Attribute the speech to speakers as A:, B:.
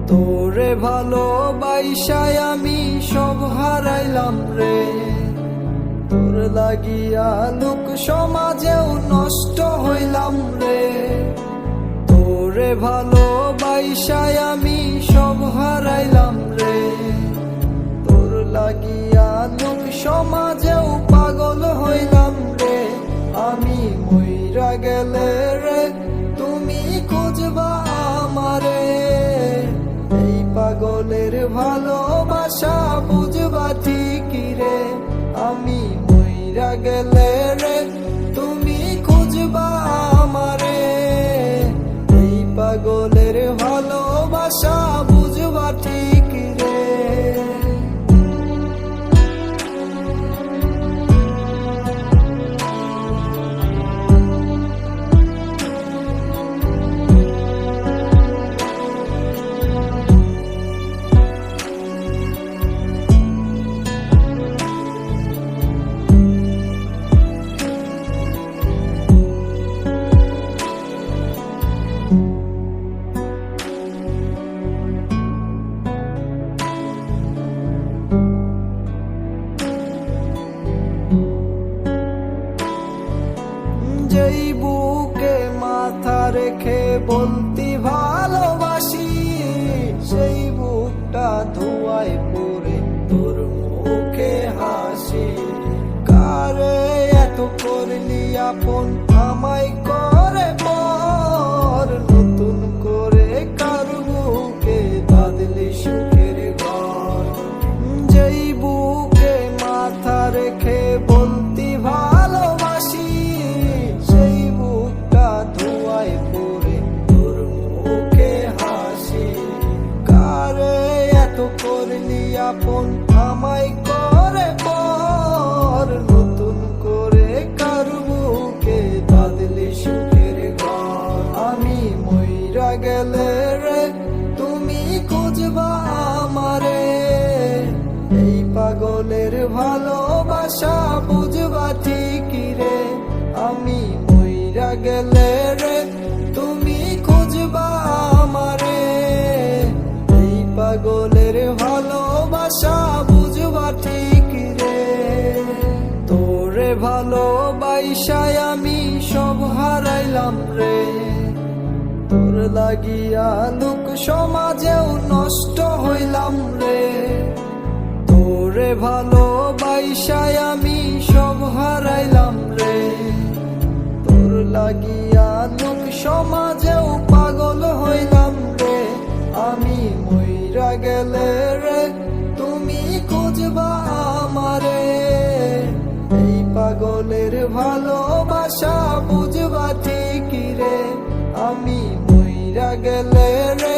A: তোরে ভালোবাসায় আমি সব হারাইলাম রে। তোর লাগিয়া লোক সমাজেও নষ্ট হইলাম রে। তোরে ভালোবাসায় আমি সব হারাইলাম রে। তোর লাগিয়া লোক সমাজেও পাগল হইলাম রে। আমি মইরা গেলে রে তুমি খুঁজবা আমারে। এই পাগলের ভালোবাসা বুঝবা ঠিকই রে। আমি মইরা গেলে রে তুমি খুঁজবা আমারে। এই পাগলের ভালোবাসা বুঝবা ঠিকই রে। যেই বুকে মাথা রেখে বলতি ভালোবাসি, সেই বুকটা ধোঁয়ায় পড়ে তোর মুখে হাসি। কারে এত করলি আপন আমায় করে পর। নতুন করে কার বুকে বাঁধলি সুখের ঘর। যেই বুকে মাথা রেখে বলতি ভালোবাসি, সেই বুকটা ধোঁয়ায় পড়ে তোর মুখে হাসি। কারে এত করলি আপন আমায় করে পর। নতুন করে কার বুকে বাঁধলি সুখের ঘর। আমি মইরা গেলে রে তুমি খুঁজবা আমারে। এই পাগলের ভালোবাসা বুঝবা ঠিকই রে। আমি মইরা গেলে রে তুমি খুঁজবা আমারে। এই পাগলের ভালোবাসা বুঝবা ঠিকই রে। তোরে ভালোবাসায় আমি সব হারাইলাম রে। তোর লাগিয়া লোক সমাজেও নষ্ট হইলাম রে। তোরে ভালোবাসায় আমি সব হারাইলাম রে। তোর লাগিয়া লোক সমাজেও পাগল হইলাম রে। আমি মইরা গেলে রে তুমি খুঁজবা আমারে। এই পাগলের ভালোবাসা বুঝবা ঠিকই রে। আমি মইরা গেলে রে